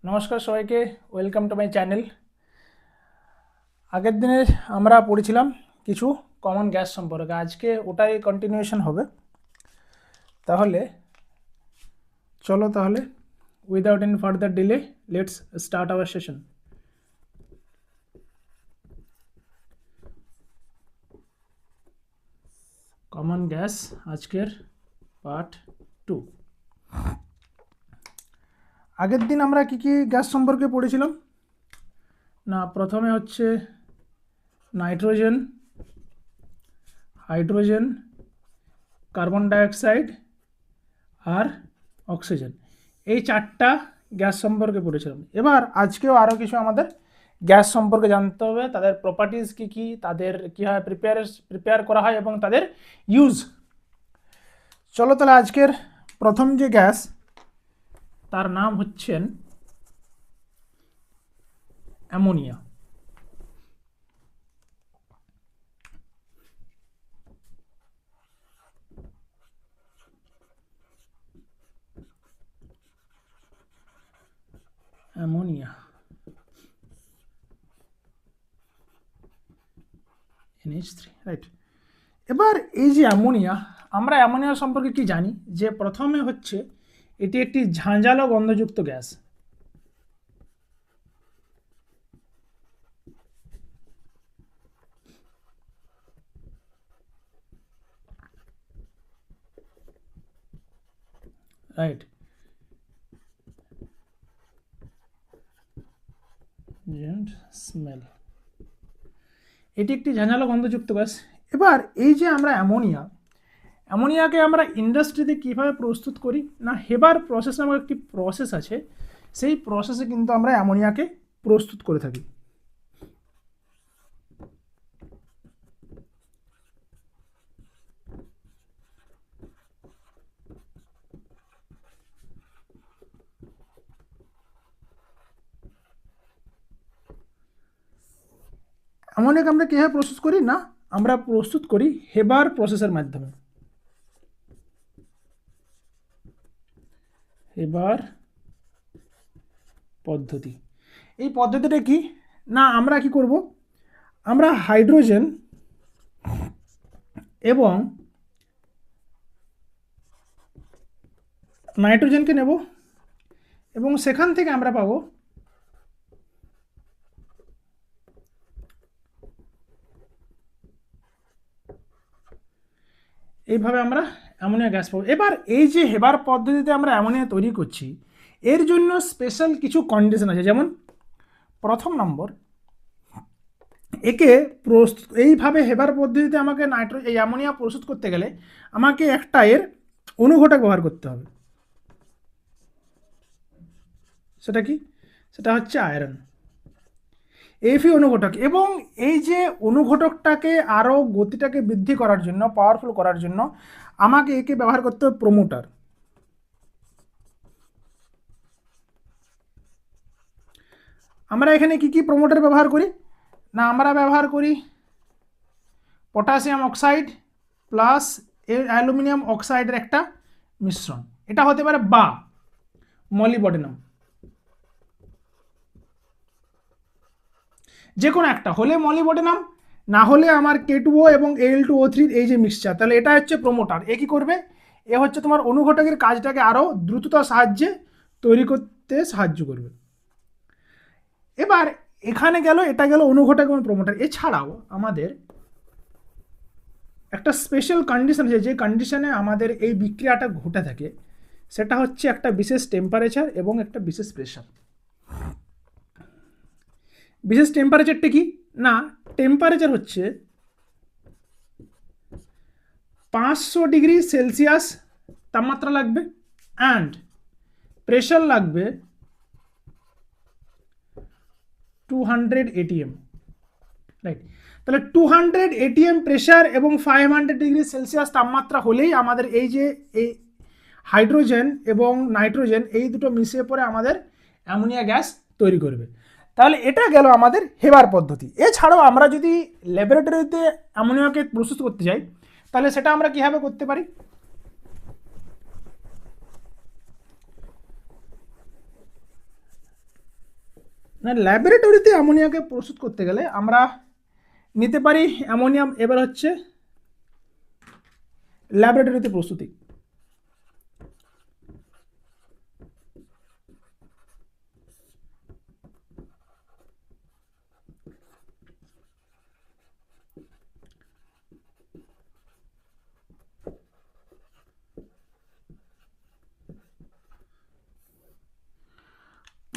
নমস্কার সবাইকে, welcome to my channel. আগের দিনে আমরা পড়েছিলাম কিছু কমন গ্যাস সম্পর্কে, আজকে ওটাই কন্টিনিউয়েশন হবে। তাহলে চলো without any further delay let's start our session. Common gas আজকের পার্ট 2। আগের দিন আমরা কি কি গ্যাস সম্পর্কে পড়েছিলাম না, প্রথমে হচ্ছে নাইট্রোজেন, হাইড্রোজেন, কার্বন ডাইঅক্সাইড আর অক্সিজেন, এই চারটা গ্যাস সম্পর্কে পড়েছিলাম। এবার আজকেও আরও কিছু আমাদের গ্যাস সম্পর্কে জানতে হবে, তাদের প্রপার্টিজ কী কী, তাদের কীভাবে প্রিপেয়ার করা হয় এবং তাদের ইউজ। চলো তাহলে আজকের প্রথম যে গ্যাস তার নাম হচ্ছেন অ্যামোনিয়া। Ammonia NH3, right. এবার এই যে অ্যামোনিয়া, আমরা অ্যামোনিয়া সম্পর্কে কি জানি যে প্রথমে হচ্ছে এটি একটি ঝাঁঝালো গন্ধযুক্ত গ্যাস। রাইট, স্মেল, এটি একটি ঝাঁঝালো গন্ধযুক্ত গ্যাস। এবার এই যে আমরা অ্যামোনিয়াকে আমরা ইন্ডাস্ট্রিতে কীভাবে প্রস্তুত করি না, হেবার প্রসেস নামক একটি প্রসেস আছে, সেই প্রসেসে কিন্তু আমরা অ্যামোনিয়াকে প্রস্তুত করে থাকি। অ্যামোনিয়াকে আমরা কীভাবে প্রস্তুত করি না, আমরা প্রস্তুত করি হেবার প্রসেসের মাধ্যমে। হেবার পদ্ধতি, এই পদ্ধতিটা কি না, আমরা কি করব, আমরা হাইড্রোজেন এবং নাইট্রোজেনকে নেব এবং সেখান থেকে আমরা পাবো এইভাবে আমরা অ্যামোনিয়া গ্যাস পাবো। এবার এই যে হেবার পদ্ধতিতে আমরা অ্যামোনিয়া তৈরি করছি, এর জন্য স্পেশাল কিছু কন্ডিশন আছে। যেমন প্রথম নম্বর, একে এইভাবে হেবার পদ্ধতিতে আমাকে এই অ্যামোনিয়া প্রস্তুত করতে গেলে আমাকে একটা এর অনুঘটক ব্যবহার করতে হবে। সেটা কি? সেটা হচ্ছে আয়রন, এফি অনুঘটক। এবং এই যে অনুঘটকটাকে আরও গতিটাকে বৃদ্ধি করার জন্য, পাওয়ারফুল করার জন্য আমাকে একে ব্যবহার করতে হবে প্রোমোটার। আমরা এখানে কি কি প্রোমোটার ব্যবহার করি না, আমরা ব্যবহার করি পটাশিয়াম অক্সাইড প্লাস অ্যালুমিনিয়াম অক্সাইডের একটা মিশ্রণ। এটা হতে পারে বা মলিবডেনাম, যে কোনো একটা হলে মলিবডেনাম, না হলে আমার K2O এবং Al2O3 এই যে মিক্সচার, তাহলে এটা হচ্ছে প্রোমোটার। এ কি করবে, এ হচ্ছে তোমার অনুঘটকের কাজটাকে আরও দ্রুততার সাহায্যে তৈরি করতে সাহায্য করবে। এবার এখানে গেল, এটা গেল অনুঘটক এবং প্রোমোটার। এছাড়াও আমাদের একটা স্পেশাল কন্ডিশন আছে, যে কন্ডিশনে আমাদের এই বিক্রিয়াটা ঘটে থাকে, সেটা হচ্ছে একটা বিশেষ টেম্পারেচার এবং একটা বিশেষ প্রেশার। বিশেষ টেম্পারেচারটা কি না, টেম্পারেচার হচ্ছে 500 ডিগ্রি সেলসিয়াস তাপমাত্রা লাগবে, অ্যান্ড প্রেশার লাগবে 200 ATM, রাইট। তাহলে 200 ATM প্রেশার এবং 500 ডিগ্রি সেলসিয়াস তাপমাত্রা হলেই আমাদের এই যে এই হাইড্রোজেন এবং নাইট্রোজেন এই দুটো মিশিয়ে পরে আমাদের অ্যামোনিয়া গ্যাস তৈরি করবে। তাহলে এটা গেল আমাদের হেবার পদ্ধতি। এছাড়াও আমরা যদি ল্যাবরেটরিতে অ্যামোনিয়াকে প্রস্তুত করতে যাই, তাহলে সেটা আমরা কীভাবে করতে পারি, না, ল্যাবরেটরিতে অ্যামোনিয়াকে প্রস্তুত করতে গেলে আমরা নিতে পারি অ্যামোনিয়াম। এবার হচ্ছে ল্যাবরেটরিতে প্রস্তুতি।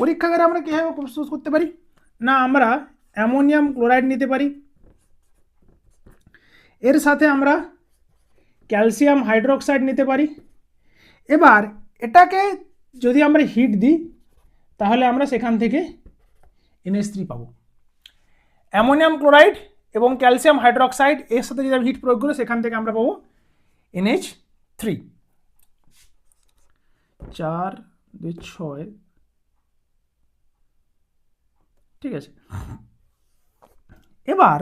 পরীক্ষাগারে আমরা কীভাবে প্রস্তুত করতে পারি? না, আমরা অ্যামোনিয়াম ক্লোরাইড নিতে পারি, এর সাথে আমরা ক্যালসিয়াম হাইড্রোক্সাইড নিতে পারি। এবার এটাকে যদি আমরা হিট দিই তাহলে আমরা সেখান থেকে NH3 পাবো। অ্যামোনিয়াম ক্লোরাইড এবং ক্যালসিয়াম হাইড্রোক্সাইড এর সাথে যদি আমি হিট প্রয়োগ করি সেখান থেকে আমরা পাবো NH3। 4 2 6, ঠিক আছে। এবার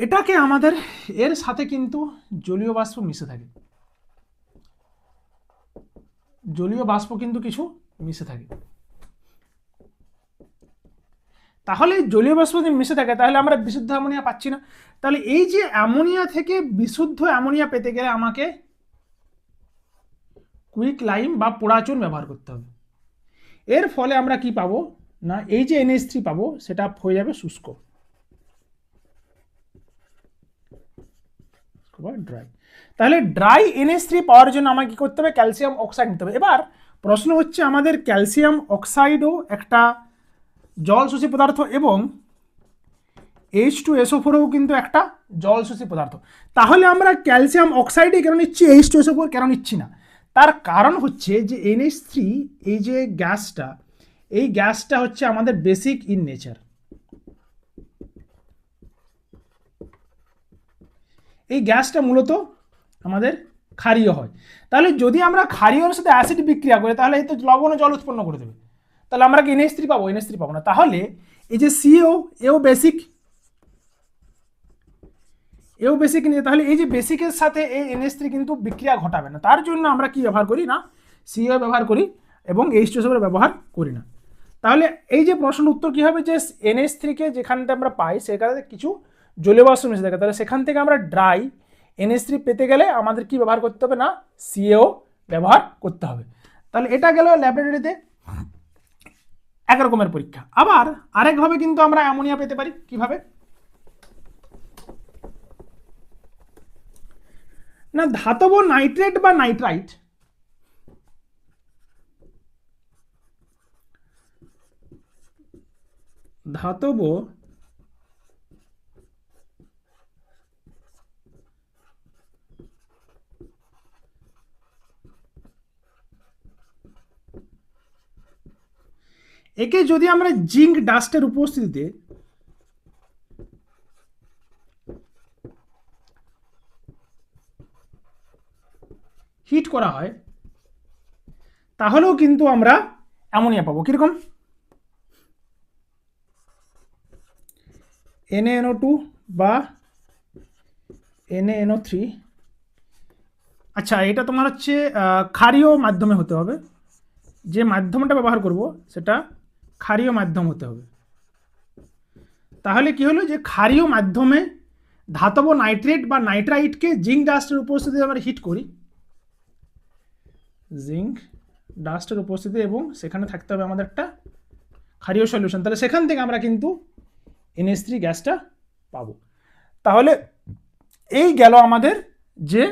এটাকে আমাদের এর সাথে কিন্তু জলীয় বাষ্প মিশে থাকে, জলীয় বাষ্প কিন্তু কিছু মিশে থাকে। তাহলে জলীয় বাষ্প যদি মিশে থাকে তাহলে আমরা বিশুদ্ধ অ্যামোনিয়া পাচ্ছি না। তাহলে এই যে অ্যামোনিয়া থেকে বিশুদ্ধ অ্যামোনিয়া পেতে গেলে আমাকে কুইক লাইম বা পোড়াচুন ব্যবহার করতে হবে। এর ফলে আমরা কি পাবো? না, এই যে NH3 পাবো সেটা হয়ে যাবে শুষ্ক বা ড্রাই। তাহলে ড্রাই NH3 পাওয়ার জন্য আমাকে কি করতে হবে? ক্যালসিয়াম অক্সাইড নিতে হবে। এবার প্রশ্ন হচ্ছে, আমাদের ক্যালসিয়াম অক্সাইডও একটা জল শোষী পদার্থ এবং H2SO4ও কিন্তু একটা জল শোষী পদার্থ। তাহলে আমরা ক্যালসিয়াম অক্সাইডে কেন নিচ্ছি, H2SO4 কেন নিচ্ছি না? তার কারণ হচ্ছে যে NH3 এই যে গ্যাসটা, এই গ্যাসটা হচ্ছে আমাদের বেসিক ইন নেচার। এই গ্যাসটা মূলত আমাদের ক্ষারীয় হয়। তাহলে যদি আমরা ক্ষারীয়র সাথে অ্যাসিড বিক্রিয়া করি তাহলে এই তো লবণ ও জল উৎপন্ন করে দেবে। তাহলে আমরা কি NH3 পাবো? NH3 পাবো না। তাহলে এই যে CO, এও বেসিক, এও বেসিক নিয়ে, তাহলে এই যে বেসিকের সাথে এই NH3 কিন্তু বিক্রিয়া ঘটাবে না। তার জন্য আমরা কি ব্যবহার করি? না, CO ব্যবহার করি এবং H2SO ব্যবহার করি না। তাহলে এই যে প্রশ্নের উত্তর কি হবে? যে NH3 কে যেখানটা আমরা পাই সেখানে কিছু জলীয় বাষ্প মিশে থাকে, তাহলে সেখান থেকে আমরা ড্রাই NH3 পেতে গেলে আমাদের কি ব্যবহার করতে হবে? না, CO ব্যবহার করতে হবে। তাহলে এটা গেল ল্যাবরেটরিতে একরকমের পরীক্ষা। আবার আরেকভাবে কিন্তু আমরা অ্যামোনিয়া পেতে পারি। কিভাবে? না, ধাতব নাইট্রেট বা নাইট্রাইট ধাতব একে যদি আমরা জিঙ্ক ডাস্টের উপস্থিতিতে হিট করা হয় তাহলেও কিন্তু আমরা অ্যামোনিয়া পাবো। কিরকম? NaNO2 বা NaNO3। আচ্ছা, এটা তোমার হচ্ছে ক্ষারীয় মাধ্যমে হতে হবে। যে মাধ্যমটা ব্যবহার করব সেটা ক্ষারীয় মাধ্যম হতে হবে। তাহলে কি হলো? যে ক্ষারীয় মাধ্যমে ধাতব নাইট্রেট বা নাইট্রাইটকে জিঙ্ক ডাস্টের উপস্থিতিতে আমরা হিট করি, জিঙ্ক ডাস্টের উপস্থিতি, এবং সেখানে থাকতে হবে আমাদের একটা ক্ষারীয় সলিউশন। তাহলে সেখান থেকে আমরা কিন্তু NH3 গ্যাসটা পাবো। তাহলে এই গেল আমাদের যে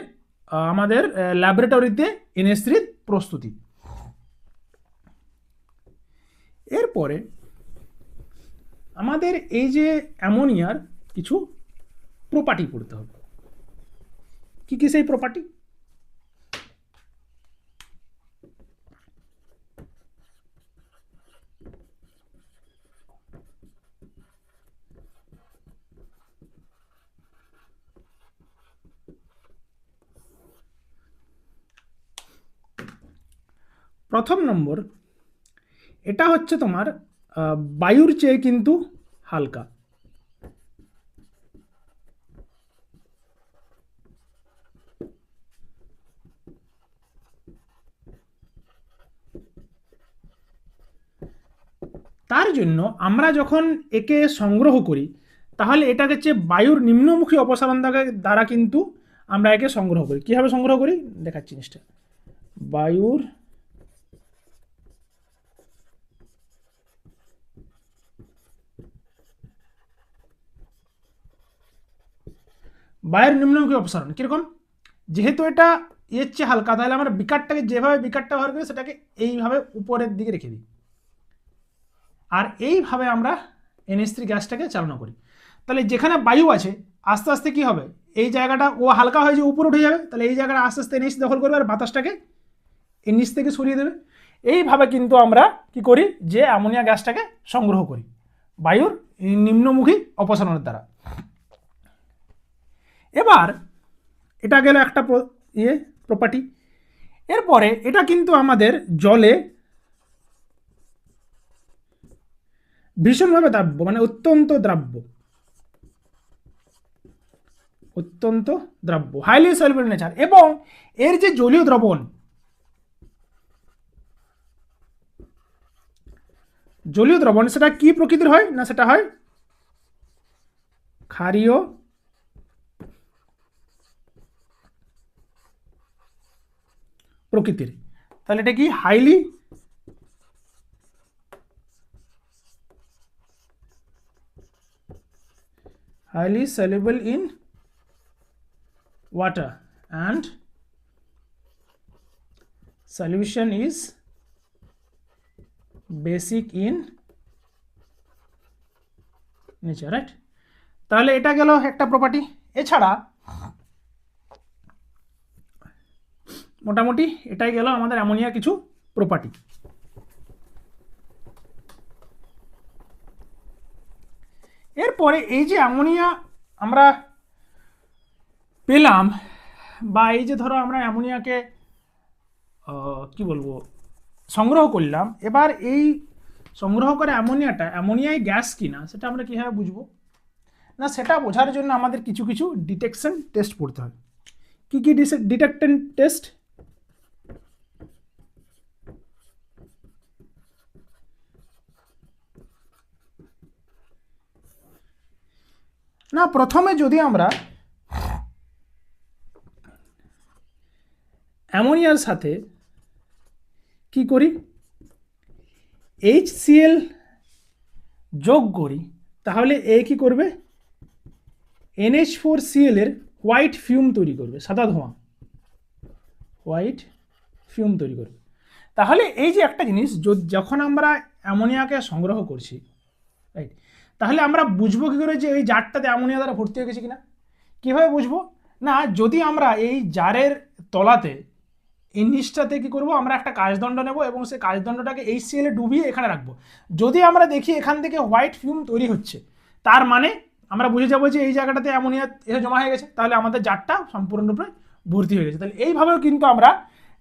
আমাদের ল্যাবরেটরিতে NH3 প্রস্তুতি। এরপরে আমাদের এই যে অ্যামোনিয়ার কিছু প্রপার্টি পড়তে হবে। কি কি সেই প্রপার্টি? প্রথম নম্বর, এটা হচ্ছে তোমার বায়ুর চেয়ে কিন্তু হালকা। তার জন্য আমরা যখন একে সংগ্রহ করি তাহলে এটাকে হচ্ছে বায়ুর নিম্নমুখী অপসারণ দ্বারা কিন্তু আমরা একে সংগ্রহ করি। কীভাবে সংগ্রহ করি দেখাচ্ছি জিনিসটা। বায়ুর নিম্নমুখী অপসারণ কীরকম, যেহেতু এটা এর চেয়ে হালকা তাহলে আমরা বিকারটাকে যেভাবে বিকারটা ব্যবহার করি সেটাকে এইভাবে উপরের দিকে রেখে দিই, আর এইভাবে আমরা NH3 গ্যাসটাকে চালনা করি। তাহলে যেখানে বায়ু আছে আস্তে আস্তে কি হবে, এই জায়গাটা ও হালকা হয়ে যে উপরে উঠে যাবে, তাহলে এই জায়গাটা আস্তে আস্তে NH দখল করবে আর বাতাসটাকে নিচ থেকে সরিয়ে দেবে। এইভাবে কিন্তু আমরা কি করি যে অ্যামোনিয়া গ্যাসটাকে সংগ্রহ করি বায়ুর নিম্নমুখী অপসারণের দ্বারা। এবার এটা গেল একটা প্রপার্টি। এরপরে এটা কিন্তু আমাদের জলে ভীষণভাবে দ্রাব্য, মানে অত্যন্ত দ্রাব্য, হাইলি সলিউবল নেচার। এবং এর যে জলীয় দ্রবণ, সেটা কি প্রকৃতির হয় না, সেটা হয় ক্ষারীয় প্রকৃতির। তাহলে এটা কি highly soluble in water and solution is basic in nature, right? তাহলে এটা গেল একটা প্রপার্টি। এছাড়া মোটামুটি এটাই গেল আমাদের অ্যামোনিয়ার কিছু প্রপার্টি। এরপরে এই যে অ্যামোনিয়া আমরা পেলাম, বা এই যে ধরো আমরা অ্যামোনিয়াকে কি বলবো সংগ্রহ করলাম, এবার এই সংগ্রহ করে অ্যামোনিয়ায় গ্যাস কিনা সেটা আমরা কীভাবে বুঝবো না, সেটা বোঝার জন্য আমাদের কিছু কিছু ডিটেকশন টেস্ট পড়তে হয়। কি কি ডিটেকশন টেস্ট? না, প্রথমে যদি আমরা অ্যামোনিয়ার সাথে কি করি, HCl যোগ করি, তাহলে এ কি করবে, NH4Cl এর হোয়াইট ফিউম তৈরি করবে, সাদা ধোঁয়া, হোয়াইট ফিউম তৈরি করবে। তাহলে এই যে একটা জিনিস, যখন আমরা অ্যামোনিয়াকে সংগ্রহ করছি, রাইট, তাহলে আমরা বুঝবো কী করে যে এই জারটাতে অ্যামোনিয়া দ্বারা ভর্তি হয়ে গেছে কিনা। কীভাবে বুঝবো না, যদি আমরা এই জারের তলাতে এই নিচটাতে কী করবো, আমরা একটা কাচদণ্ড নেব এবং সেই কাচদণ্ডটাকে HCl এ ডুবিয়ে এখানে রাখবো। যদি আমরা দেখি এখান থেকে হোয়াইট ফিউম তৈরি হচ্ছে, তার মানে আমরা বুঝে যাবো যে এই জায়গাটাতে অ্যামোনিয়া এসে জমা হয়ে গেছে, তাহলে আমাদের জারটা সম্পূর্ণরূপে ভর্তি হয়ে গেছে। তাহলে এইভাবেও কিন্তু আমরা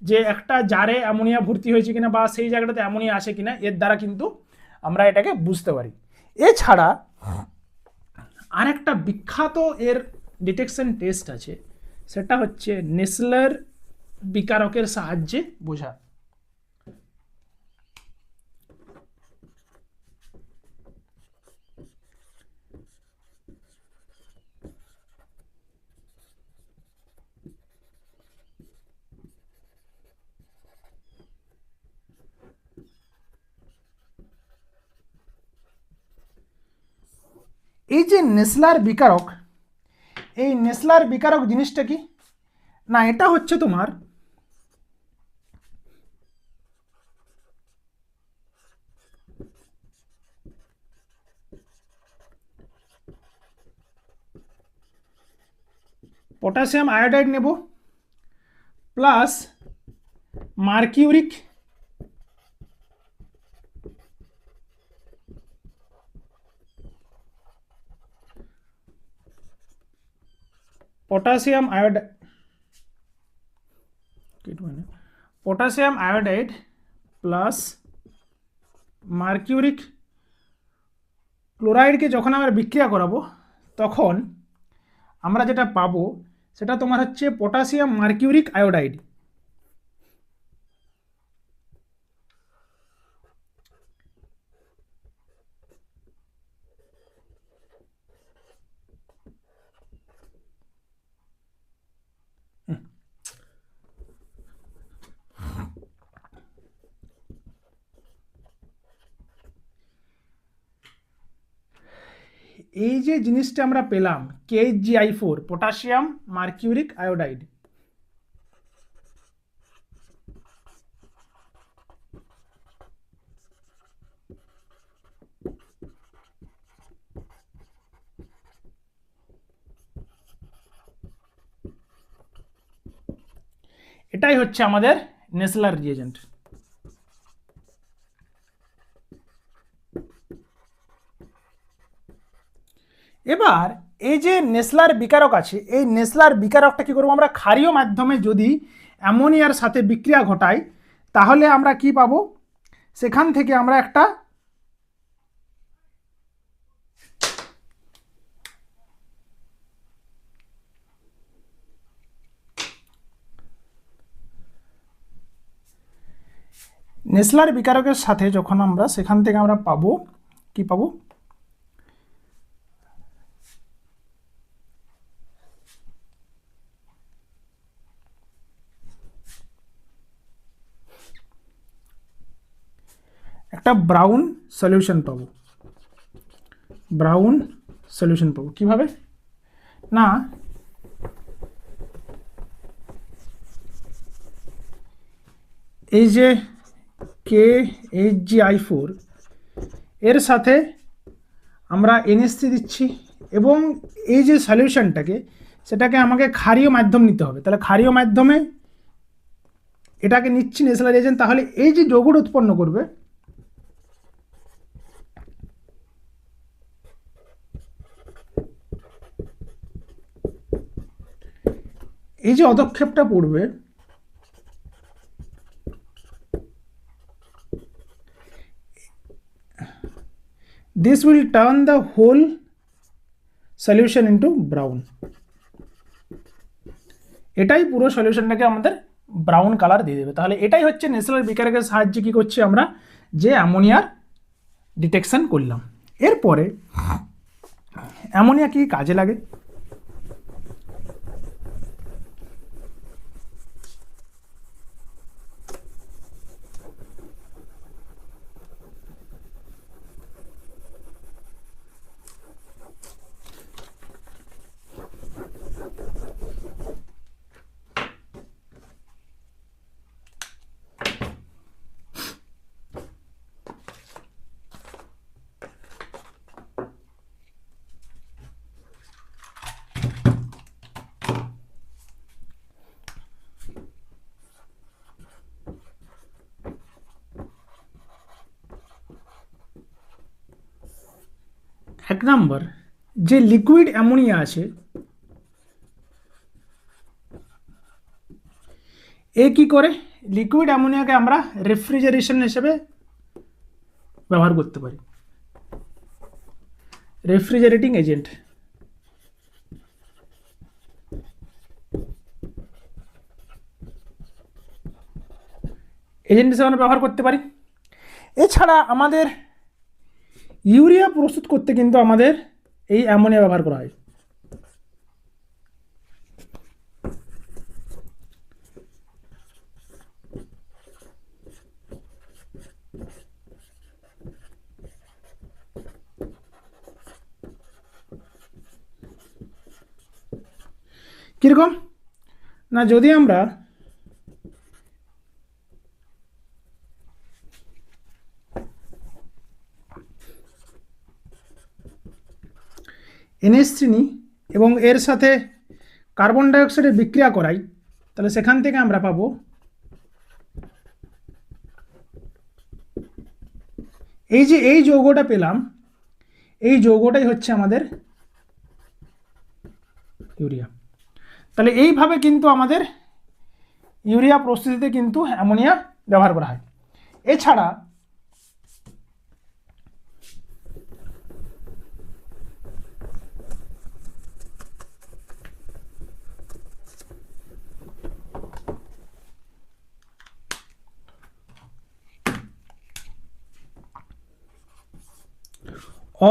যে একটা জারে অ্যামোনিয়া ভর্তি হয়েছে কিনা বা সেই জায়গাটাতে অ্যামোনিয়া আসে কিনা, এর দ্বারা কিন্তু আমরা এটাকে বুঝতে পারি। এছাড়া আরেকটা বিখ্যাত এর ডিটেকশন টেস্ট আছে, সেটা হচ্ছে নেসলার বিকারকের সাহায্যে বোঝা। এই যে নেসলার বিকারক, এই নেসলার বিকারক জিনিসটা কি না, এটা হচ্ছে তোমার পটাশিয়াম আয়োডাইড নেব plus mercuric potassium iodide plus mercuric ক্লোরাইডকে যখন আমরা বিক্রিয়া করাবো, তখন আমরা যেটা পাবো সেটা তোমার হচ্ছে পটাশিয়াম মার্কিউরিক আয়োডাইড। এই যে জিনিসটা আমরা পেলাম KgI4 পটাশিয়াম মার্কিউরিক আয়োডাইড, এটাই হচ্ছে আমাদের নেসলার রিয়েজেন্ট। এবার এই যে নেসলার বিকারক আছে, এই নেসলার বিকারকটা কি করবো আমরা, ক্ষারীয় মাধ্যমে যদি অ্যামোনিয়ার সাথে বিক্রিয়া ঘটাই তাহলে আমরা কি পাবো, সেখান থেকে আমরা একটা নেসলার বিকারকের সাথে যখন আমরা সেখান থেকে আমরা পাবো কি পাবো, একটা ব্রাউন সলিউশন পাবো। ব্রাউন সলিউশন পাবো কিভাবে না, এই যে KHgI4 এর সাথে আমরা NH3 দিচ্ছি এবং এই যে সলিউশনটাকে সেটাকে আমাকে ক্ষারীয় মাধ্যম নিতে হবে, তাহলে ক্ষারীয় মাধ্যমে এটাকে নিচ্ছি নেসলার এজেন্ট, তাহলে এই যে যৌগটা উৎপন্ন করবে এই যে অদক্ষেপটা পড়বে this will turn the whole solution into brown, এটাই পুরো সলিউশনটাকে আমাদের ব্রাউন কালার দিয়ে দেবে। তাহলে এটাই হচ্ছে নেসলার বিকারকের সাহায্যে কি করছি আমরা, যে অ্যামোনিয়ার ডিটেকশন করলাম। এরপরে অ্যামোনিয়া কি কাজে লাগে, এক নম্বর যে লিকুইড অ্যামোনিয়া আছে এ কি করে, লিকুইড অ্যামোনিয়াকে আমরা রেফ্রিজারেশন হিসেবে ব্যবহার করতে পারি, রেফ্রিজারেটিং এজেন্ট। এজেন্ট হিসেবে আমরা ব্যবহার করতে পারি। এছাড়া আমাদের ইউরিয়া প্রস্তুত করতে কিন্তু আমাদের এই অ্যামোনিয়া ব্যবহার করা হয়। কিরকম না, যদি আমরা NH3 নিই এবং এর সাথে কার্বন ডাইঅক্সাইডের বিক্রিয়া করাই তাহলে সেখান থেকে আমরা পাবো এই যে এই যৌগটা পেলাম, এই যৌগটাই হচ্ছে আমাদের ইউরিয়া। তাহলে এইভাবে কিন্তু আমাদের ইউরিয়া প্রস্তুতিতে কিন্তু অ্যামোনিয়া ব্যবহার করা হয়। এছাড়া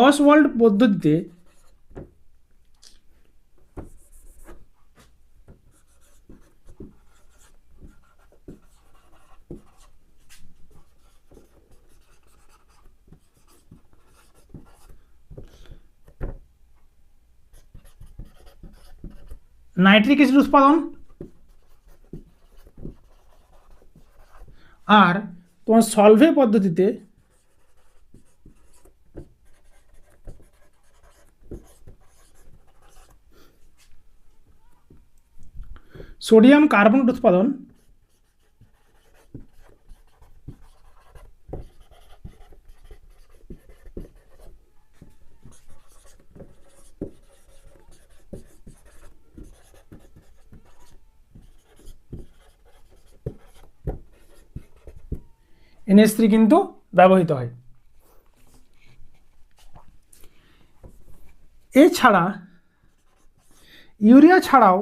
অসওয়াল্ড পদ্ধতিতে নাইট্রিক অ্যাসিড উৎপাদন, আর তোমার সলভে পদ্ধতিতে সোডিয়াম কার্বনেট উৎপাদন, NH3 কিন্তু ব্যবহৃত হয়। এছাড়া ইউরিয়া ছাড়াও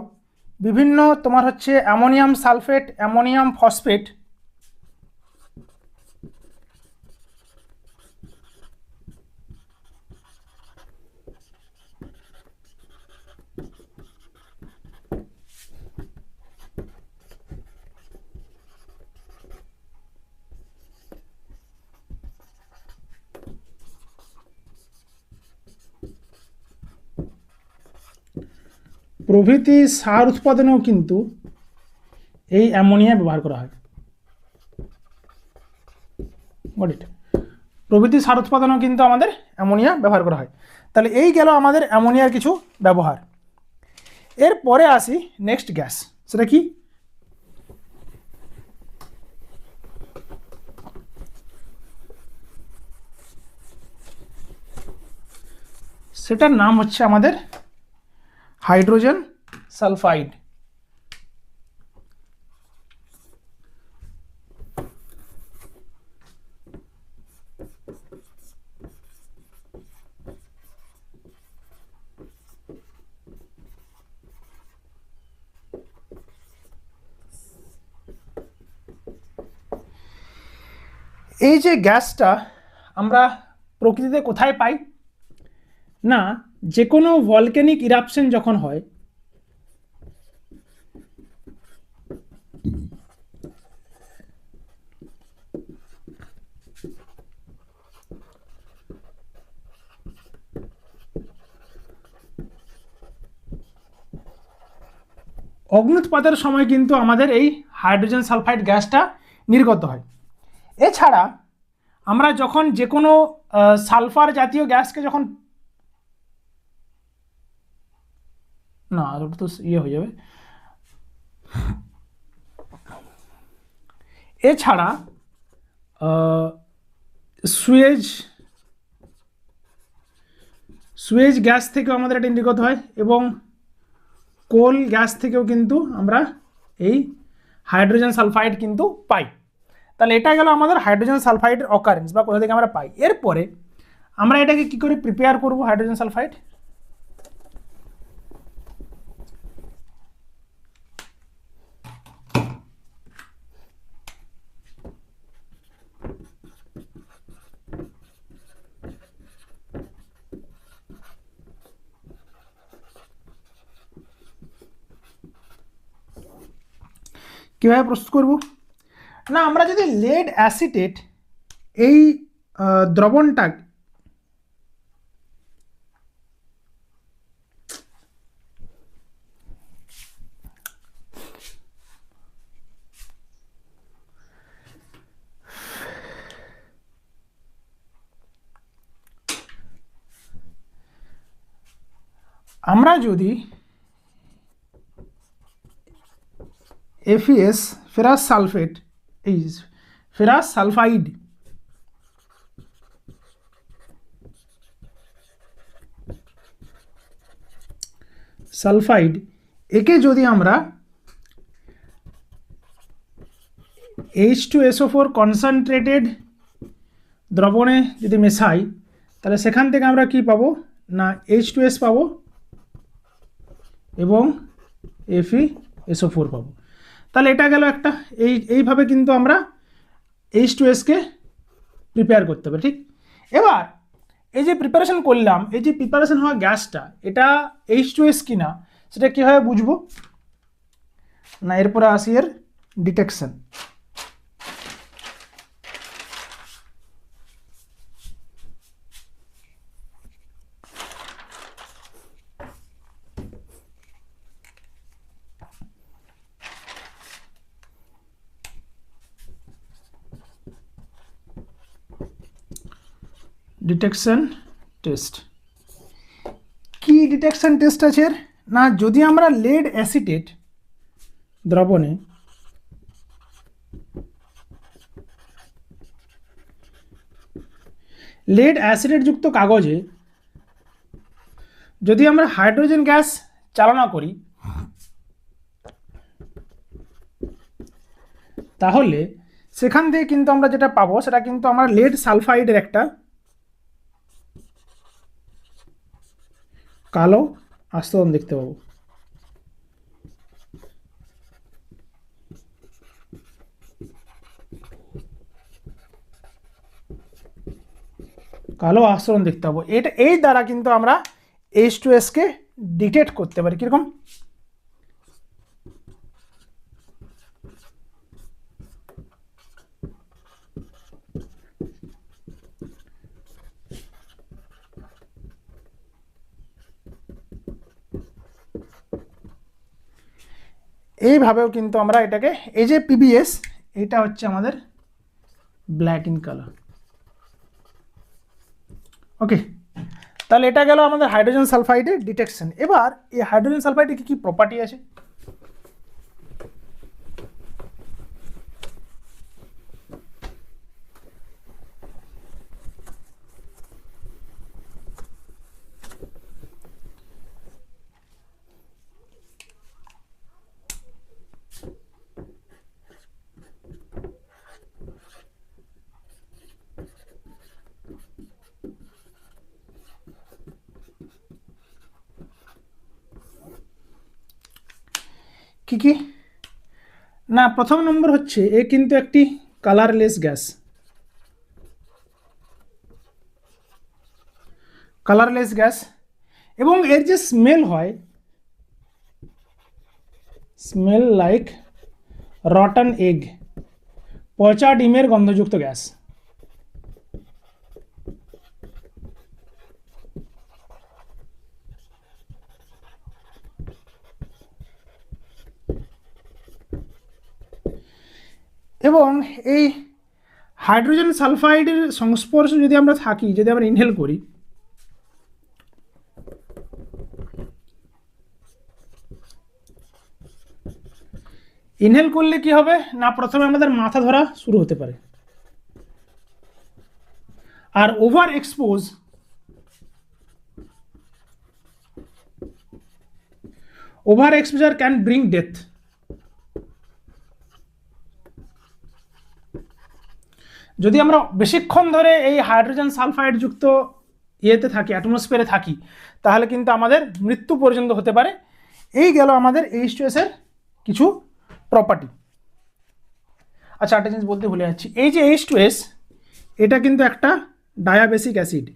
বিভিন্ন তোমার হচ্ছে অ্যামোনিয়াম সালফেট, অ্যামোনিয়াম ফসফেট, প্রভৃতি সার উৎপাদনেও কিন্তু এই অ্যামোনিয়া ব্যবহার করা হয়। Got it? প্রভৃতি সার উৎপাদনেও কিন্তু আমাদের অ্যামোনিয়া ব্যবহার করা হয়। তাহলে এই গেল আমাদের অ্যামোনিয়ার কিছু ব্যবহার। এরপরে আসি নেক্সট গ্যাস, সেটা কি? সেটার নাম হচ্ছে আমাদের হাইড্রোজেন সালফাইড। এই যে গ্যাসটা আমরা প্রকৃতিতে কোথায় পাই? না, যে কোনো ভলক্যানিক ইরাপশন যখন হয়, অগ্নুৎপাতের সময় কিন্তু আমাদের এই হাইড্রোজেন সালফাইড গ্যাসটা নির্গত হয়। এছাড়া আমরা যখন যে কোনো সালফার জাতীয় গ্যাসকে যখন, না ওটা তো ইয়ে হয়ে যাবে, এছাড়া সুয়েজ গ্যাস থেকেও আমাদের এটা নির্গত হয়, এবং কোল গ্যাস থেকেও কিন্তু আমরা এই হাইড্রোজেন সালফাইড কিন্তু পাই। তাহলে এটা গেল আমাদের হাইড্রোজেন সালফাইডের অকারেন্স বা কোথা থেকে আমরা পাই। এরপরে আমরা এটাকে কি করে প্রিপেয়ার করব হাইড্রোজেন সালফাইড? কীভাবে প্রস্তুত করব? না, আমরা যদি লেড অ্যাসিটেট এই দ্রবণটা আমরা যদি FeS ফেরাস সালফেট, এই ফেরাস সালফাইড একে যদি আমরা H2SO4 কনসেন্ট্রেটেড দ্রবণে যদি মেশাই, তাহলে সেখান থেকে আমরা কি পাবো? না H2S পাবো এবং FeSO4 পাবো। তাহলে এটা গেল একটা, এইভাবে কিন্তু আমরা H2Sকে প্রিপেয়ার করতে হবে। ঠিক, এবার এই যে প্রিপারেশন করলাম, এই যে প্রিপারেশন হওয়া গ্যাসটা এটা H2S কিনা সেটা কীভাবে বুঝবো? না, এরপরে আসি এর ডিটেকশন। Detection test. কি ডিটেকশন টেস্ট আছে এর? না, যদি আমরা লেড অ্যাসিটেট দ্রবণে লেড অ্যাসিডেট যুক্ত কাগজে যদি আমরা হাইড্রোজেন গ্যাস চালনা করি, তাহলে সেখান থেকে কিন্তু আমরা যেটা পাবো সেটা কিন্তু আমরা লেড সালফাইডের একটা কালো আস্তরণ দেখতে পাবো। কালো আস্তরণ দেখতে পাবো। এটা এই দ্বারা কিন্তু আমরা H2S কে ডিটেক্ট করতে পারি। কিরকম? এইভাবেও কিন্তু আমরা এটাকে, এই যে PBS, এটা হচ্ছে আমাদের ব্ল্যাক ইন কালার। ওকে, তাহলে এটা গেল আমাদের হাইড্রোজেন সালফাইডের ডিটেকশন। এবার এই হাইড্রোজেন সালফাইডে কি কি প্রপার্টি আছে? কি কি? না, প্রথম নম্বর হচ্ছে এ কিন্তু একটি কালারলেস গ্যাস। কালারলেস গ্যাস, এবং এর যে স্মেল হয়, স্মেল লাইক রটন এগ, পচা ডিমের গন্ধযুক্ত গ্যাস। এবং এই হাইড্রোজেন সালফাইডের সংস্পর্শে যদি আমরা থাকি, যদি আমরা ইনহেল করি, ইনহেল করলে কি হবে না, প্রথমে আমাদের মাথা ধরা শুরু হতে পারে। আর over exposure can bring death. যদি আমরা বেশিক্ষণ ধরে এই হাইড্রোজেন সালফাইড যুক্ত ইয়েতে থাকি, অ্যাটমসফিয়ারে থাকি, তাহলে কিন্তু আমাদের মৃত্যু পর্যন্ত হতে পারে। এই গেল আমাদের H2S এর কিছু প্রপার্টি। আচ্ছা, একটা জিনিস বলতে ভুলে যাচ্ছি, এই যে H2S, এটা কিন্তু একটা ডায়াবেসিক অ্যাসিড।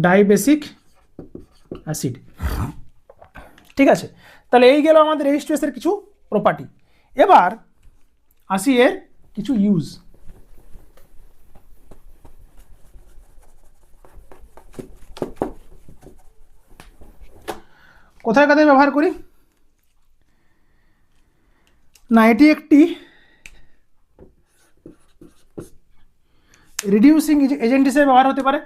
ডাইবেসিক অ্যাসিড, ঠিক আছে? তাহলে এই গেল আমাদের H2S এর কিছু প্রপার্টি। এবার আসি এর কিছু ইউজ। কোথায় কোথায় ব্যবহার করি? না, এটি একটি রিডিউসিং এজেন্ট হিসেবে ব্যবহার হতে পারে।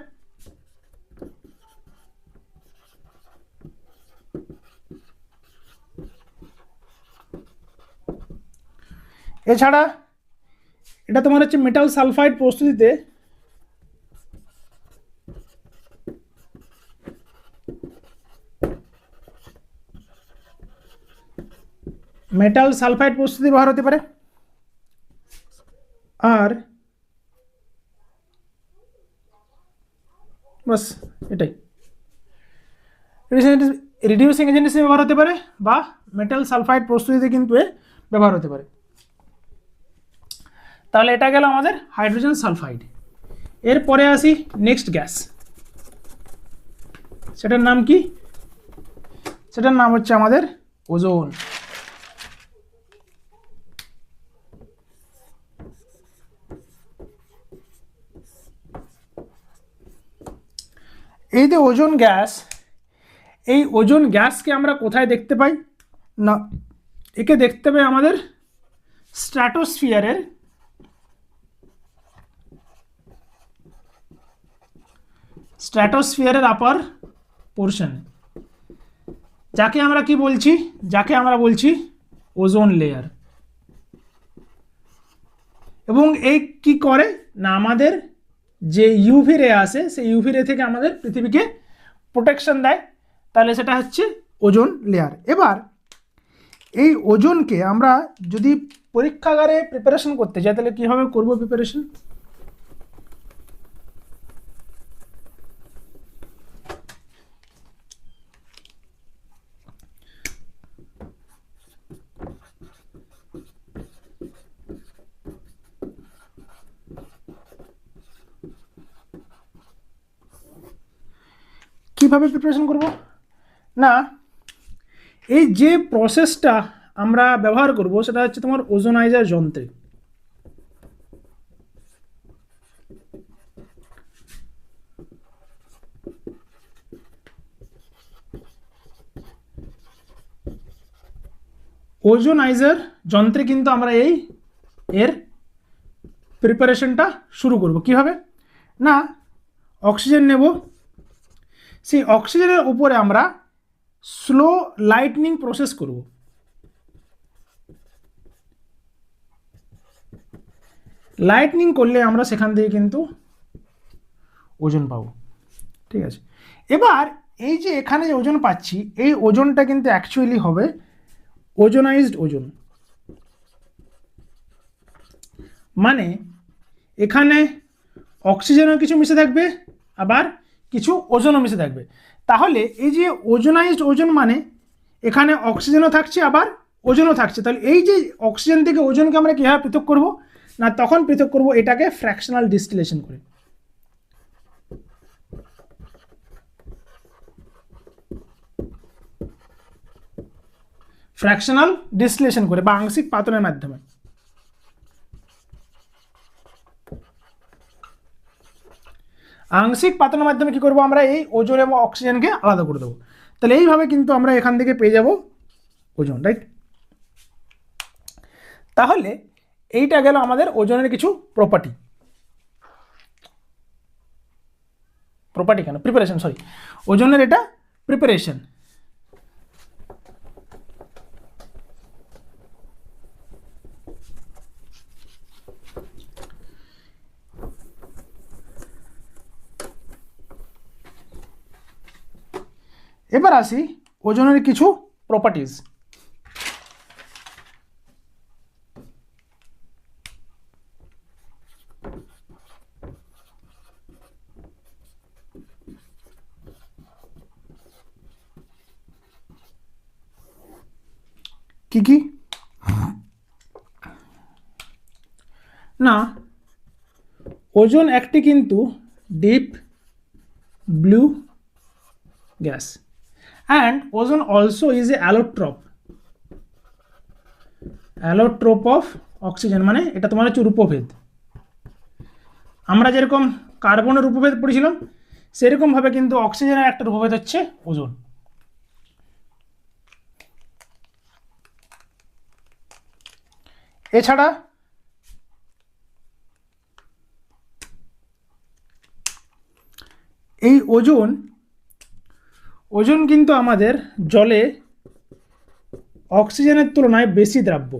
এছাড়া এটা তোমার হচ্ছে মেটাল সালফাইড প্রস্তুতিতে ব্যবহার হতে পারে। আর বাস এটাই, রিডিউসিং এজেন্ট হিসেবে ব্যবহার হতে পারে বা মেটাল সালফাইড প্রস্তুতিতে কিন্তু ব্যবহার হতে পারে। তাহলে এটা গেল আমাদের হাইড্রোজেন সালফাইড। এরপরে আসি নেক্সট গ্যাস, সেটার নাম কি? সেটার নাম হচ্ছে আমাদের ওজোন। এই যে ওজোন গ্যাস, এই ওজোন গ্যাসকে আমরা কোথায় দেখতে পাই? না, একে দেখতে পাই আমাদের স্ট্র্যাটোস্ফিয়ারের স্ট্র্যাটোস্ফিয়ারের আপার পোর্শন, যাকে আমরা কি বলছি, যাকে আমরা বলছি ওজোন লেয়ার। এবং এই কি করে না, আমাদের যে ইউভি রে আসে সেই ইউভি রে থেকে আমাদের পৃথিবীকে প্রোটেকশন দেয়, তাহলে সেটা হচ্ছে ওজোন লেয়ার। এবার এই ওজোনকে আমরা যদি পরীক্ষাগারে প্রিপারেশন করতে চাই তাহলে কীভাবে করবো প্রিপারেশন? কিভাবে প্রিপারেশন করব না, এই যে প্রসেসটা আমরা ব্যবহার করব সেটা হচ্ছে তোমার ওজোনাইজার যন্ত্রে। ওজোনাইজার যন্ত্রে কিন্তু আমরা এর প্রিপারেশনটা শুরু করব। কিভাবে না, অক্সিজেন নেব, সেই অক্সিজেনের উপরে আমরা স্লো লাইটনিং প্রসেস করব। লাইটনিং করলে আমরা সেখান থেকে কিন্তু ওজন পাবো। ঠিক আছে, এবার এই যে এখানে যে ওজন পাচ্ছি এই ওজনটা কিন্তু অ্যাকচুয়ালি হবে ওজোনাইজড ওজন। মানে এখানে অক্সিজেনও কিছু মিশে থাকবে, আবার কিছু ওজনও মিশে থাকবে। তাহলে এই যে ওজোনাইজড ওজন মানে এখানে অক্সিজেনও থাকছে আবার ওজনও থাকছে। তাহলে এই যে অক্সিজেন থেকে ওজনকে আমরা কীভাবে পৃথক করব না, তখন পৃথক করব এটাকে ফ্র্যাকশনাল ডিস্টিলেশন করে। ফ্র্যাকশনাল ডিস্টিলেশন করে বা আংশিক পাতনের মাধ্যমে। আংশিক পাতনের মাধ্যমে কি করব আমরা, এই ওজন এবং অক্সিজেনকে আলাদা করে দেবো। তাহলে এইভাবে কিন্তু আমরা এখান থেকে পেয়ে যাব ওজন, রাইট? তাহলে এইটা গেল আমাদের ওজনের কিছু প্রপার্টি। কেন প্রিপারেশন, সরি, ওজনের এটা প্রিপারেশন। এবার আসি ওজনের কিছু প্রপার্টিজ। কি কি না, ওজন একটি কিন্তু deep blue gas, and ozone also is a allotrope of oxygen. মানে এটা তোমার হচ্ছে রূপভেদ। আমরা যেরকম কার্বনের রূপভেদ পড়েছিলাম সেরকমভাবে কিন্তু অক্সিজেনের একটা রূপভেদ হচ্ছে ওজন। এছাড়া এই ওজন কিন্তু আমাদের জলে অক্সিজেনের তুলনায় বেশি দ্রাব্য।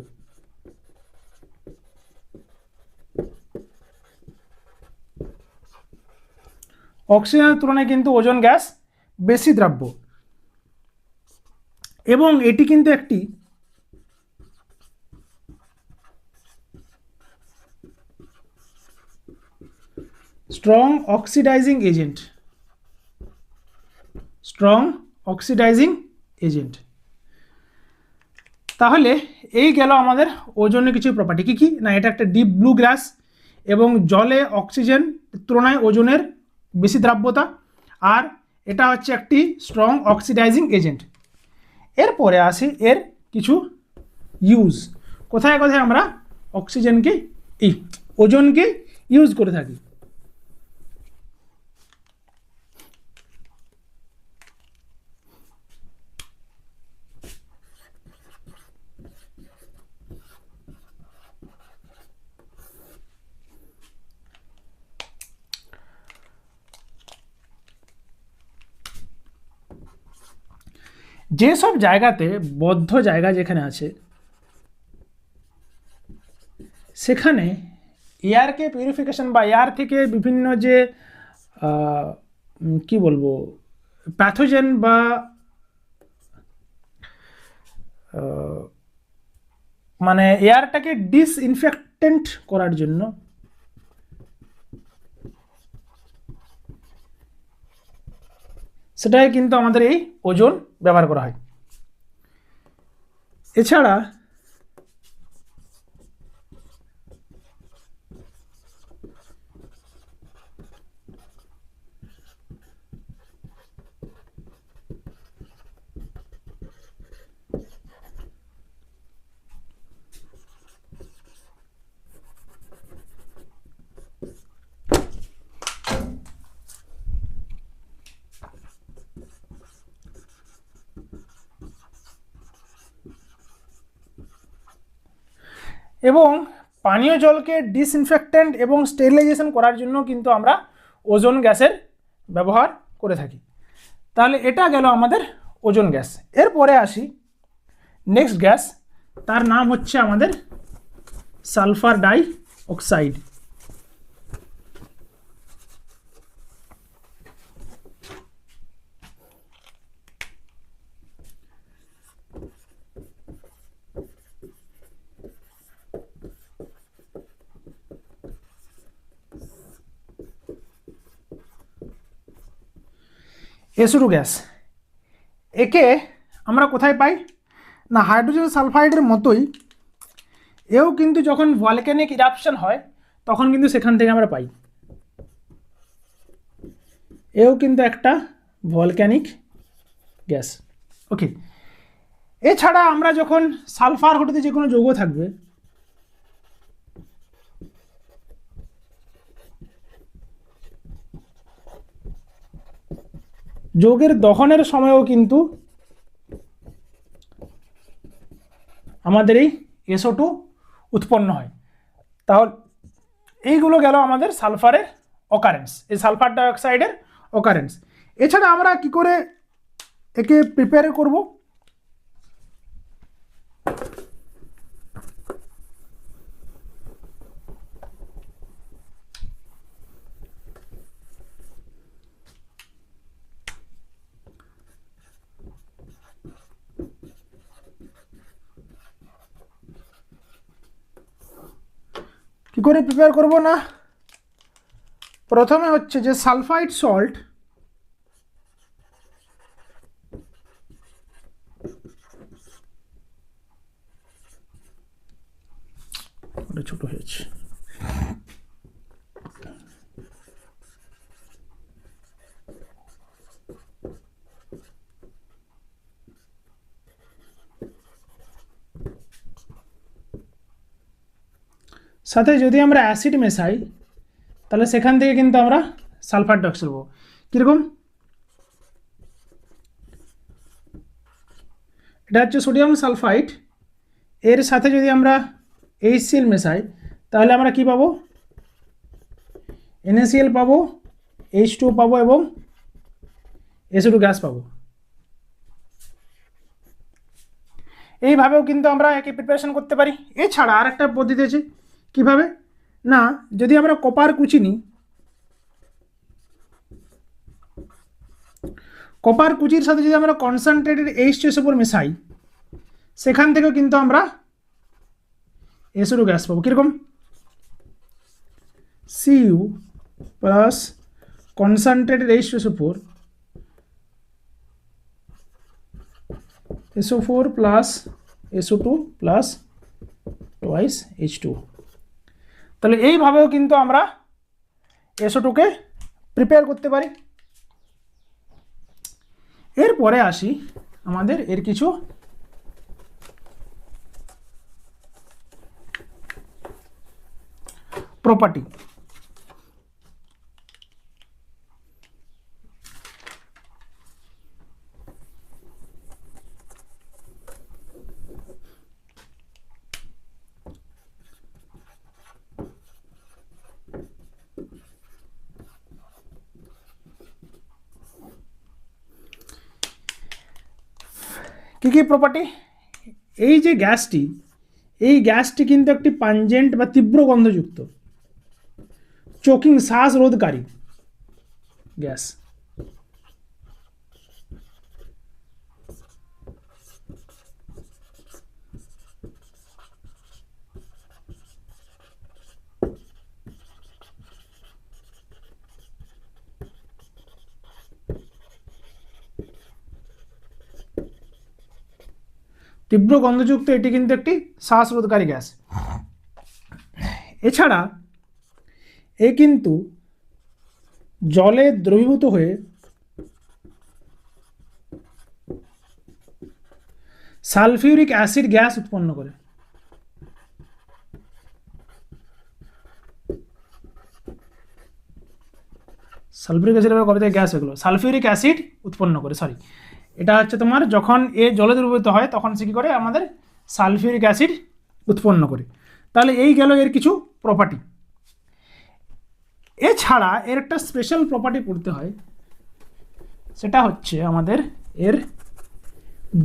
অক্সিজেনের তুলনায় কিন্তু ওজন গ্যাস বেশি দ্রাব্য, এবং এটি কিন্তু একটি স্ট্রং অক্সিডাইজিং এজেন্ট। তাহলে এই গেল আমাদের ওজনের কিছু প্রপার্টি। কি কি না, এটা একটা ডিপ ব্লু গ্যাস এবং জলে অক্সিজেন তুলনায় ওজনের বেশি দ্রাব্যতা, আর এটা হচ্ছে একটি স্ট্রং অক্সিডাইজিং এজেন্ট। এরপরে আসি এর কিছু ইউজ, কোথায় কোথায় আমরা অক্সিজেনকে ওজনকে ইউজ করে থাকি। যেসব জায়গাতে বদ্ধ জায়গা যেখানে আছে সেখানে এয়ারকে পিউরিফিকেশন বা এয়ার থেকে বিভিন্ন যে কি বলবো প্যাথোজেন বা মানে এয়ারটাকে ডিসইনফেক্টেন্ট করার জন্য সেটাই কিন্তু আমাদের এই ওজোন ব্যবহার করা হয়। এছাড়া এবং পানীয় জলকে ডিসইনফেক্টেন্ট এবং স্টেরিলাইজেশন করার জন্য কিন্তু আমরা ওজোন গ্যাসের ব্যবহার করে থাকি। তাহলে এটা গেল আমাদের ওজোন গ্যাস। এরপরে আসি নেক্সট গ্যাস, তার নাম হচ্ছে আমাদের sulphur die oxide. SO2 gas, একে আমরা কোথায় পাই না হাইড্রোজেন সালফাইডের মতোই এও কিন্তু যখন ভলক্যানিক ইরাপশন হয় তখন কিন্তু সেখান থেকে আমরা পাই। এও কিন্তু একটা ভলক্যানিক গ্যাস। ওকে, এছাড়া আমরা যখন সালফার ঘটিত যে কোনো যৌগ থাকবে যৌগের দহনের সময়ও কিন্তু আমাদের এই SO2 উৎপন্ন হয়। তাহলে এইগুলো গেল আমাদের সালফারের অকারেন্স, এই সালফার ডাইঅক্সাইডের অকারেন্স। এছাড়া আমরা কি করে একে প্রিপেয়ার করব, কি করে প্রিপেয়ার করব না প্রথমে হচ্ছে যে সালফাইড সল্ট ছোট হয়েছে, সাথে যদি আমরা অ্যাসিড মেশাই তাহলে সেখান থেকে কিন্তু আমরা সালফার ডাইঅক্সাইড পাবো। কীরকম, এটা হচ্ছে সোডিয়াম সালফাইড, এর সাথে যদি আমরা HCl মেশাই তাহলে আমরা কি পাবো NaCl পাবো, H2O পাবো এবং SO2 গ্যাস পাবো। এইভাবেও কিন্তু আমরা একে প্রিপারেশন করতে পারি। এছাড়া আর একটা পদ্ধতি আছে, কীভাবে না যদি আমরা কপার কুচি নিই, কপার কুচির সাথে যদি আমরা কনসেন্ট্রেটেড H2SO4 মেশাই সেখান থেকেও কিন্তু আমরা SO2 গ্যাস পাবো। কীরকম, Cu plus concentrated H2SO4 SO4 plus SO2 plus twice H2। তাহলে এইভাবেও কিন্তু আমরা SO2কে প্রিপেয়ার করতে পারি। এরপরে আসি আমাদের এর কিছু প্রপার্টি। কী প্রপার্টি, এই যে গ্যাসটি, এই গ্যাসটি কিন্তু একটি পাঞ্জেন্ট বা তীব্র গন্ধযুক্ত চোকিং শ্বাসরোধকারী গ্যাস। তীব্র গন্ধযুক্ত এটি কিন্তু একটি শ্বাসরোধকারী গ্যাস। এছাড়া এ কিন্তু জলে দ্রবীভূত হয়ে সালফিউরিক অ্যাসিড গ্যাস উৎপন্ন করে। সালফিউরিক অ্যাসিড কবে থেকে গ্যাস এগুলো সালফিউরিক অ্যাসিড উৎপন্ন করে, সরি এটা হচ্ছে তোমার যখন এ জলে দ্রবীভূত হয় তখন সে কী করে আমাদের সালফিউরিক অ্যাসিড উৎপন্ন করে। তাহলে এই গেল এর কিছু প্রপার্টি। এছাড়া এর একটা স্পেশাল প্রপার্টি পড়তে হয়, সেটা হচ্ছে আমাদের এর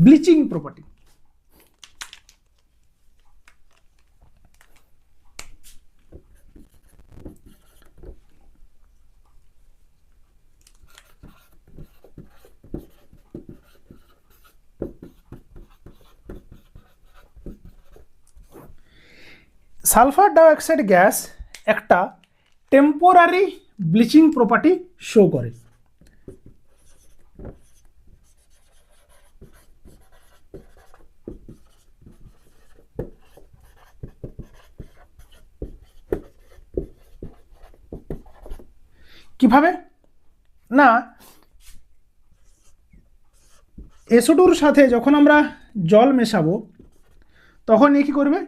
bleaching property. Sulphur dioxide gas একটা টেম্পোরারি ব্লিচিং প্রপার্টি শো করে। কিভাবে না, SO2 সাথে যখন আমরা জল মেশাবো তখন এ কী করবে,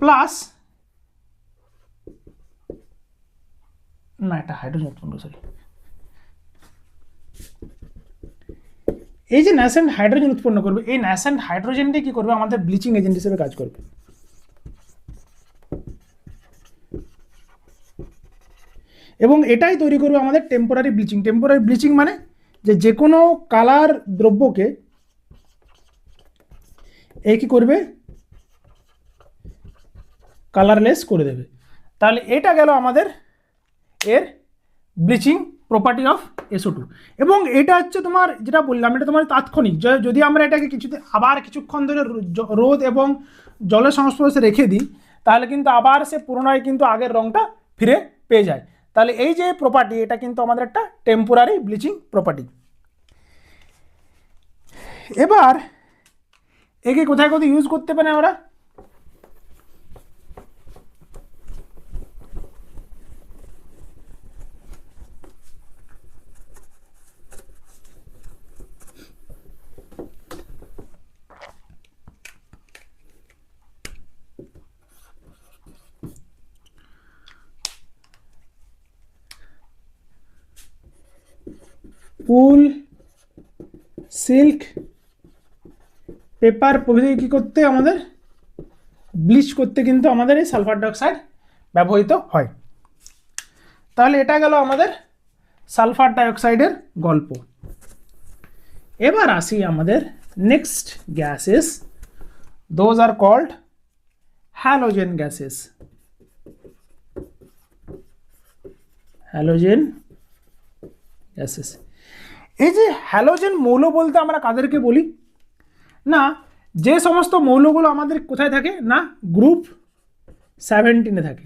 প্লাস না এটা হাইড্রোজেন উৎপন্ন, সরি এই যে ন্যাসেন্ট হাইড্রোজেন উৎপন্ন করবে, এই ন্যাসেন্ট হাইড্রোজেনটি কি করবে আমাদের ব্লিচিং এজেন্ট হিসেবে কাজ করবে। এবং এটাই তৈরি করবে আমাদের টেম্পোরারি ব্লিচিং। টেম্পোরারি ব্লিচিং মানে যে কোনো কালার দ্রব্যকে এই কী করবে, কালারলেস করে দেবে। তাহলে এটা গেল আমাদের এর ব্লিচিং প্রপার্টি অফ SO2। এবং এটা হচ্ছে তোমার যেটা বললাম এটা তোমার তাৎক্ষণিক, যদি আমরা এটাকে আবার কিছুক্ষণ ধরে রোদ এবং জলের সংস্পর্শে রেখে দিই তাহলে কিন্তু আবার সে পুনরায় কিন্তু আগের রঙটা ফিরে পেয়ে যায়। তাহলে এই যে প্রপার্টি এটা কিন্তু আমাদের একটা টেম্পোরারি ব্লিচিং প্রপার্টি। এবার একে কোথায় কোথায় ইউজ করতে পারে আমরা, উল, সিল্ক, পেপার প্রভৃতি কী করতে আমাদের ব্লিচ করতে কিন্তু আমাদের এই সালফার ডাইঅক্সাইড ব্যবহৃত হয়। তাহলে এটা গেল আমাদের সালফার ডাইঅক্সাইডের গল্প। এবার আসি আমাদের next gases, those are called halogen gases. Halogen gases, এই যে হ্যালোজেন মৌল বলতে আমরা কাদেরকে বলি না, যে সমস্ত মৌলগুলো আমাদের কোথায় থাকে না গ্রুপ 17 থাকে।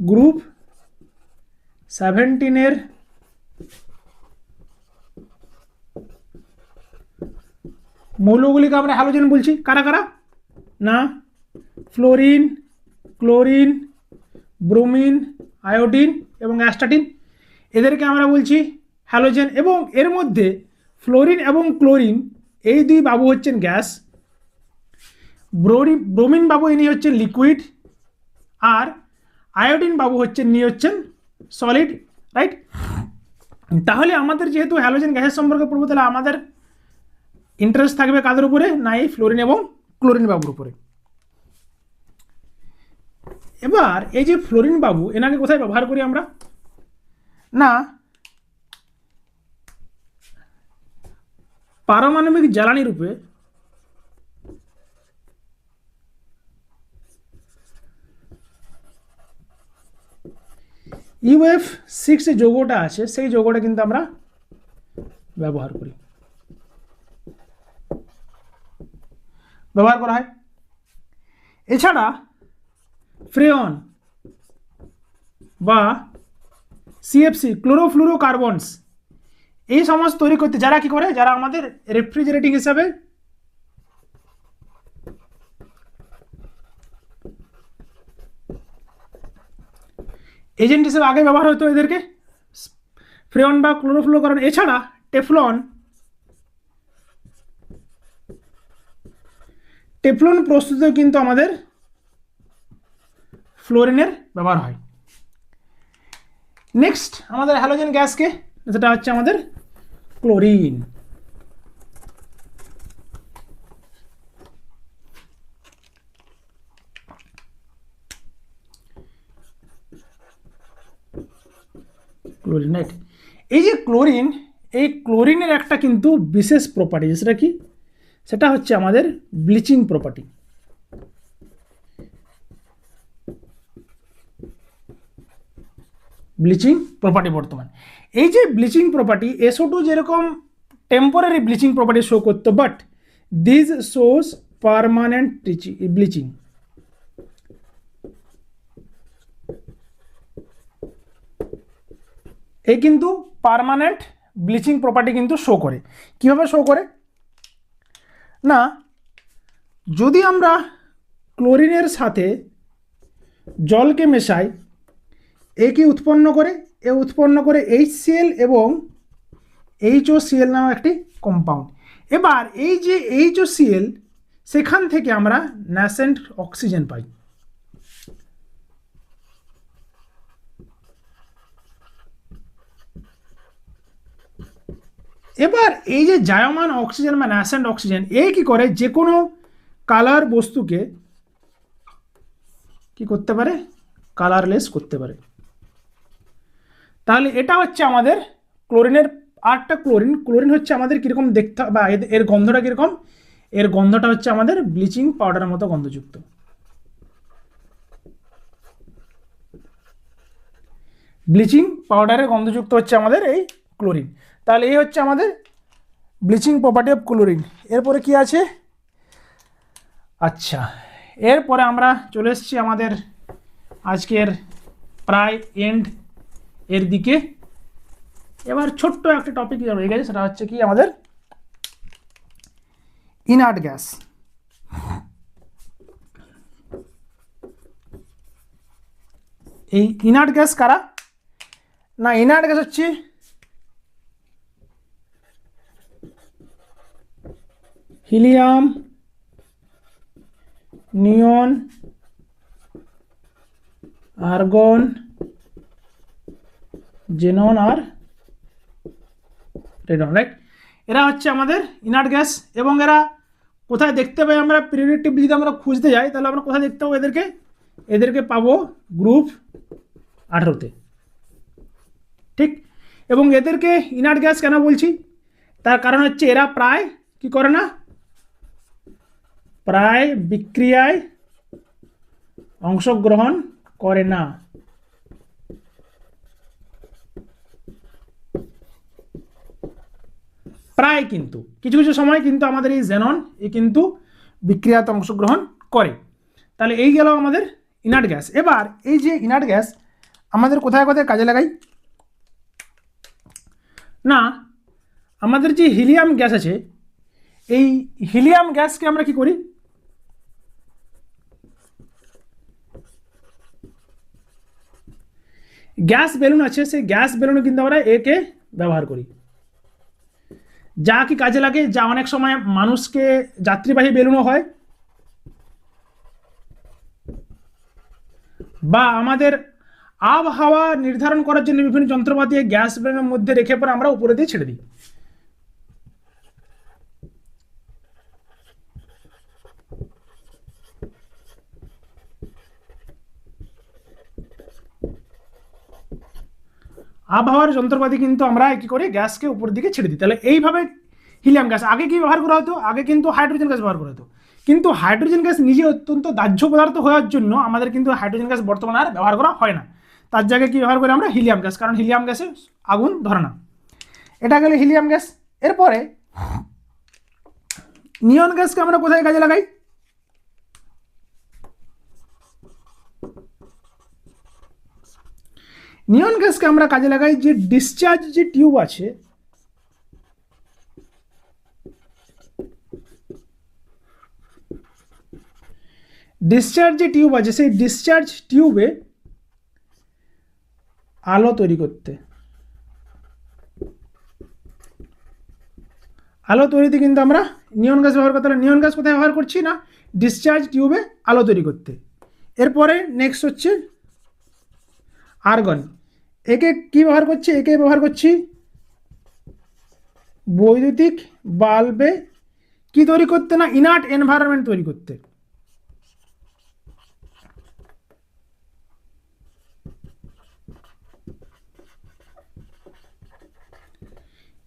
গ্রুপ 17 মৌলগুলিকে আমরা হ্যালোজেন বলছি। কারা কারা না, ফ্লোরিন, ক্লোরিন, ব্রোমিন, আয়োডিন এবং অ্যাস্টাটিন, এদেরকে আমরা বলছি হ্যালোজেন। এবং এর মধ্যে ফ্লোরিন এবং ক্লোরিন এই দুই বাবু হচ্ছেন গ্যাস, ব্রোমিন বাবু ইনি হচ্ছেন লিকুইড, আর আয়োডিন বাবু হচ্ছেন সলিড, রাইট। তাহলে আমাদের যেহেতু হ্যালোজেন গ্যাসের সম্পর্কে পড়বো তাহলে আমাদের ইন্টারেস্ট থাকবে কাদের উপরে না এই ফ্লোরিন এবং ক্লোরিন বাবুর উপরে। এবার এই যে ফ্লোরিন বাবু এনাকে কোথায় ব্যবহার করি আমরা না, পারমাণবিক জ্বালানি রূপে UF6 যে যৌগটা আছে সেই যৌগটা কিন্তু আমরা ব্যবহার করা হয়। এছাড়া ফ্রেয়ন বা CFC ক্লোরোফ্লুরোকার্বনস এই সমস্ত তৈরি করতে যারা কি করে, যারা আমাদের রেফ্রিজারেটিং হিসাবে এজেন্ট হিসেবে আগে ব্যবহার হতো এদেরকে, ফ্রেয়ন বা ক্লোরোফ্লুরোকার্বন। এছাড়া টেফলন প্রস্তুতেও কিন্তু আমাদের ফ্লোরিনের ব্যবহার হয়। নেক্সট আমাদের হ্যালোজেন গ্যাসকে, যেটা হচ্ছে আমাদের ক্লোরিন। রাইট, এই যে ক্লোরিন, এই ক্লোরিনের একটা কিন্তু বিশেষ প্রপার্টি, সেটা কি, সেটা হচ্ছে আমাদের ব্লিচিং প্রপার্টি। ব্লিচিং প্রপার্টি বর্তমান এই যে ব্লিচিং প্রপার্টি, SO2 যেরকম টেম্পোরারি ব্লিচিং প্রপার্টি শো করতো, but this shows permanent bleaching. এই কিন্তু পারমানেন্ট ব্লিচিং প্রপার্টি কিন্তু শো করে। কিভাবে শো করে না, যদি আমরা ক্লোরিনের সাথে জলকে মেশাই, এ কি উৎপন্ন করে, এ উৎপন্ন করে HCl এবং HOCl নামক একটি কম্পাউন্ড। এবার এই যে HOCl, সেখান থেকে আমরা ন্যাসেন্ট অক্সিজেন পাই। এবার এই যে জায়মান অক্সিজেন বা ন্যাসেন্ট অক্সিজেন, এ কি করে, যে কোনো কালার বস্তুকে কি করতে পারে, কালারলেস করতে পারে। তাহলে এটা হচ্ছে আমাদের ক্লোরিনের আরেকটা ক্লোরিন হচ্ছে আমাদের কীরকম দেখতে, বা এর গন্ধটা কীরকম, এর গন্ধটা হচ্ছে আমাদের ব্লিচিং পাউডারের মতো গন্ধযুক্ত। ব্লিচিং পাউডারের গন্ধযুক্ত হচ্ছে আমাদের এই ক্লোরিন। তাহলে এই হচ্ছে আমাদের ব্লিচিং প্রপার্টি অফ ক্লোরিন। এরপরে কি আছে, আচ্ছা এরপরে আমরা চলে এসেছি আমাদের আজকের প্রায় এন্ড এর দিকে। এবার ছোট্ট একটা টপিক রয়ে গেছে, সেটা হচ্ছে কি আমাদের ইনার্ট গ্যাস। এই ইনার্ট গ্যাস কারা না, ইনার্ট গ্যাস হচ্ছে হিলিয়াম, নিয়ন, আর্গন, জেনন আর রেডন। রাইট, এরা হচ্ছে আমাদের ইনার্ট গ্যাস। এবং এরা কোথায় দেখতে পাই আমরা, পিরিয়ডিক টেবিল যদি আমরা খুঁজতে যাই তাহলে আমরা কোথায় দেখতে পাবো এদেরকে পাবো গ্রুপ 18-তে। ঠিক, এবং এদেরকে ইনার্ট গ্যাস কেন বলছি, তার কারণ হচ্ছে এরা প্রায় কি করে না, প্রায় বিক্রিয়ায় অংশগ্রহণ করে না। প্রায়, কিন্তু কিছু কিছু সময় কিন্তু আমাদের এই জেনন কিন্তু বিক্রিয়াতে অংশগ্রহণ করে। তাহলে এই গেল আমাদের ইনার্ট গ্যাস। এবার এই যে ইনার্ট গ্যাস আমাদের কোথায় কোথায় কাজে লাগাই না, আমাদের যে হিলিয়াম গ্যাস আছে, এই হিলিয়াম গ্যাসকে আমরা কি করি, গ্যাস বেলুন আছে, সেই গ্যাস বেলুনে কিন্তু আমরা একে ব্যবহার করি। যা কি কাজে লাগে, যা অনেক সময় মানুষকে যাত্রীবাহী বেলুনও হয়, বা আমাদের আবহাওয়া নির্ধারণ করার জন্য বিভিন্ন যন্ত্রপাতি গ্যাস বেলুনের মধ্যে রেখে পরে আমরা উপরে দিয়ে ছেড়ে দিই। আবহাওয়ার যন্ত্রপাতি কিন্তু আমরা কি করি, গ্যাসকে উপর দিকে ছেড়ে দিই। তাহলে এইভাবে হিলিয়াম গ্যাস। আগে কি ব্যবহার করা হতো? আগে কিন্তু হাইড্রোজেন গ্যাস ব্যবহার করা হতো, কিন্তু হাইড্রোজেন গ্যাস নিজে অত্যন্ত দাহ্য পদার্থ হওয়ার জন্য আমাদের কিন্তু হাইড্রোজেন গ্যাস বর্তমানে আর ব্যবহার করা হয় না। তার জায়গায় কি ব্যবহার করি আমরা? হিলিয়াম গ্যাস, কারণ হিলিয়াম গ্যাসে আগুন ধরে না। এটা গেলে হিলিয়াম গ্যাস। এরপরে নিয়ন গ্যাসকে আমরা কোথায় কাজে লাগাই? নিয়ন গ্যাসকে আমরা কাজে লাগাই যে ডিসচার্জ যে টিউব আছে, ডিসচার্জ যে টিউব আছে সেই ডিসচার্জ টিউবে আলো তৈরি করতে, আলো তৈরিতে কিন্তু আমরা নিয়ন গ্যাস ব্যবহার করতে। তাহলে নিয়ন গ্যাস কোথায় ব্যবহার করছি? না, ডিসচার্জ টিউবে আলো তৈরি করতে। এরপরে নেক্সট হচ্ছে আর্গন। একে কি ব্যবহার করছি? একে ব্যবহার করছি বৈদ্যুতিক বাল্বে কি তৈরি করতে? না, ইনার্ট এনভায়রনমেন্ট তৈরি করতে।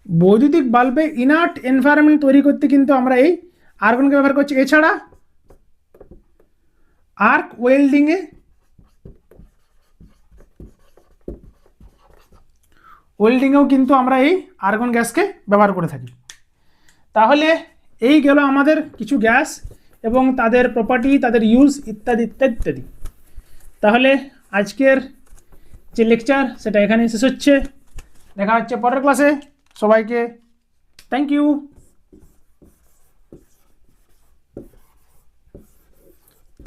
বৈদ্যুতিক বাল্বে ইনার্ট এনভায়রনমেন্ট তৈরি করতে কিন্তু আমরা এই আর্গনকে ব্যবহার করছি। এছাড়া আর্ক ওয়েল্ডিংয়ে, ওয়েল্ডিংয়েও কিন্তু আমরা এই আর্গন গ্যাসকে ব্যবহার করে থাকি। তাহলে এই গেল আমাদের কিছু গ্যাস এবং তাদের প্রপার্টি, তাদের ইউজ ইত্যাদি ইত্যাদি ইত্যাদি। তাহলে আজকের যে লেকচার সেটা এখানেই শেষ হচ্ছে। দেখা হচ্ছে পরের ক্লাসে। সবাইকে thank you.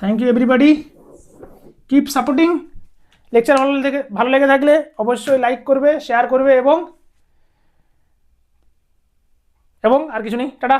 Thank you everybody, keep supporting. Lecture ভালো লেগে থাকলে অবশ্যই লাইক করবে, শেয়ার করবে এবং আর কিছু নেই। টাটা।